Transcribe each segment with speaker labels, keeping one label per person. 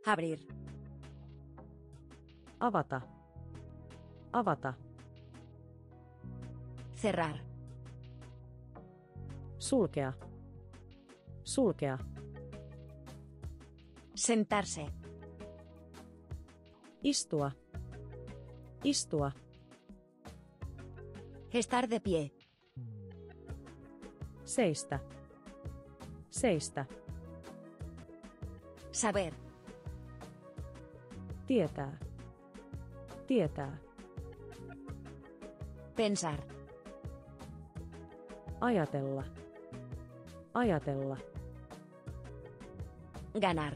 Speaker 1: Abrir.
Speaker 2: Avata. Avata.
Speaker 1: Cerrar.
Speaker 2: Sulkea. Sulkea.
Speaker 1: Sentarse.
Speaker 2: Istua. Istua.
Speaker 1: Estar de pie.
Speaker 2: Seistä. Seistä.
Speaker 1: Saber.
Speaker 2: Tietää. Tietää.
Speaker 1: Pensar.
Speaker 2: Ajatella. Ajatella.
Speaker 1: Ganar.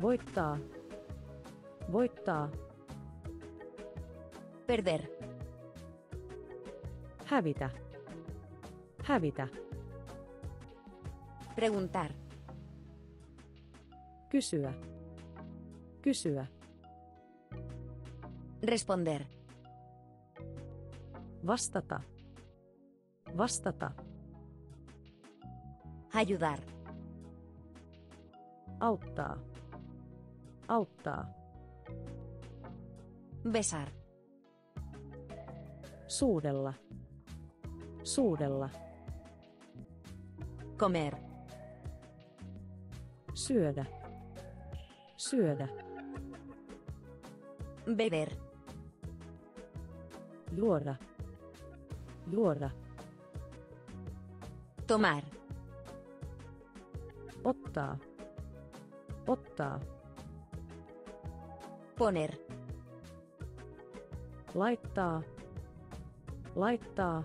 Speaker 2: Voittaa. Voittaa.
Speaker 1: Perder.
Speaker 2: Hävitä. Hävitä.
Speaker 1: Preguntar.
Speaker 2: Kysyä. Kysyä.
Speaker 1: Responder.
Speaker 2: Vastata. Vastata.
Speaker 1: Ayudar.
Speaker 2: Auttaa. Auttaa.
Speaker 1: Besar.
Speaker 2: Suudella. Suudella.
Speaker 1: Comer.
Speaker 2: Syödä. Syödä.
Speaker 1: Beber.
Speaker 2: Juoda. Juoda.
Speaker 1: Tomar.
Speaker 2: Ottaa. Ottaa.
Speaker 1: Poner.
Speaker 2: Laittaa. Laittaa.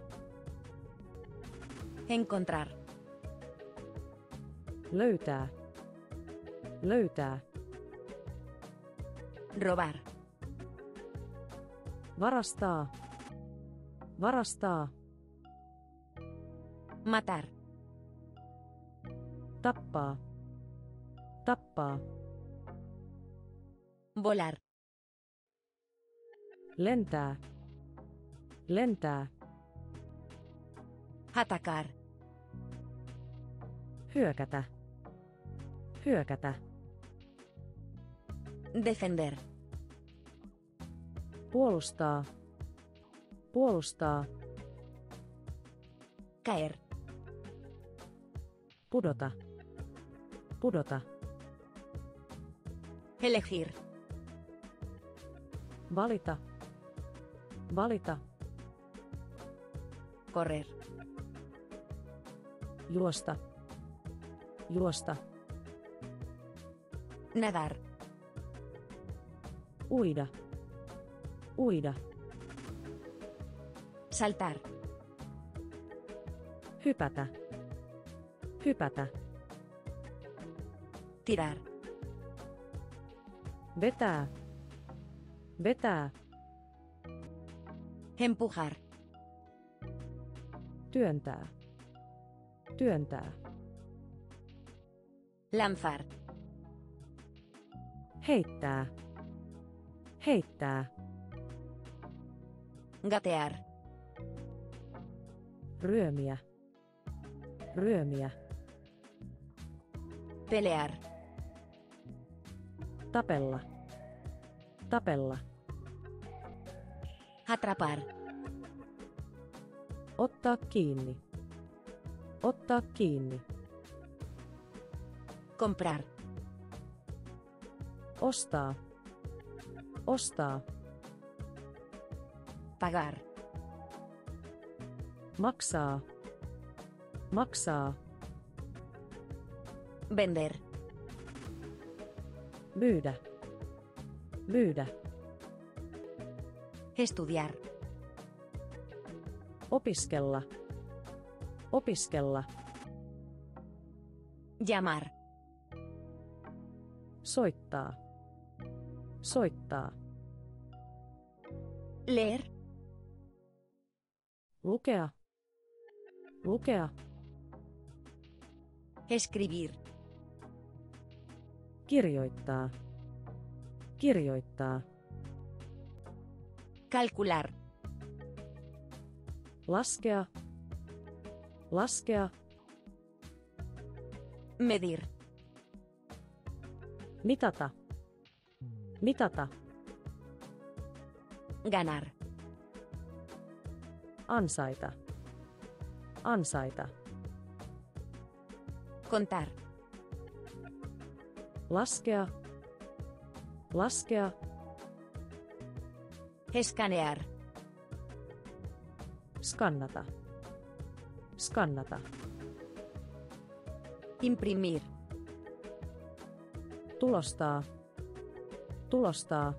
Speaker 1: Encontrar.
Speaker 2: Löytää. Löytää.
Speaker 1: Robar.
Speaker 2: Varastaa. Varastaa.
Speaker 1: Matar.
Speaker 2: Tappaa. Tappaa.
Speaker 1: Volar.
Speaker 2: Lentää. Lentää.
Speaker 1: Atacar.
Speaker 2: Hyökätä. Hyökätä.
Speaker 1: Defender.
Speaker 2: Puolustaa. Puolustaa.
Speaker 1: Caer.
Speaker 2: Pudota. Pudota.
Speaker 1: Elegir.
Speaker 2: Valita. Valita.
Speaker 1: Correr.
Speaker 2: Juosta. Juosta.
Speaker 1: Nadar.
Speaker 2: Uida. Uida.
Speaker 1: Saltar.
Speaker 2: Hypätä. Hypätä.
Speaker 1: Tirar.
Speaker 2: Vetää. Vetää.
Speaker 1: Empujar.
Speaker 2: Työntää. Työntää.
Speaker 1: Lanzar.
Speaker 2: Heittää. Heittää.
Speaker 1: Gatear.
Speaker 2: Ryömiä. Ryömiä.
Speaker 1: Pelear.
Speaker 2: Tapella. Tapella.
Speaker 1: Atrapar.
Speaker 2: Ottaa kiinni. Ottaa kiinni.
Speaker 1: Comprar.
Speaker 2: Ostaa. Ostaa.
Speaker 1: Pagar.
Speaker 2: Maksaa. Maksaa.
Speaker 1: Vender.
Speaker 2: Myydä. Myydä.
Speaker 1: Estudiar.
Speaker 2: Opiskella. Opiskella.
Speaker 1: Llamar.
Speaker 2: Soittaa. Soittaa.
Speaker 1: Leer.
Speaker 2: Lukea. Lukea.
Speaker 1: Escribir.
Speaker 2: Kirjoittaa. Kirjoittaa.
Speaker 1: Calcular.
Speaker 2: Laskea. Laskea.
Speaker 1: Medir.
Speaker 2: Mitata. Mitata.
Speaker 1: Ganar.
Speaker 2: Ansaita. Ansaita.
Speaker 1: Contar.
Speaker 2: Laskea. Laskea.
Speaker 1: Escanear.
Speaker 2: Skannata. Skannata.
Speaker 1: Imprimir.
Speaker 2: Tulostaa. Tulostaa.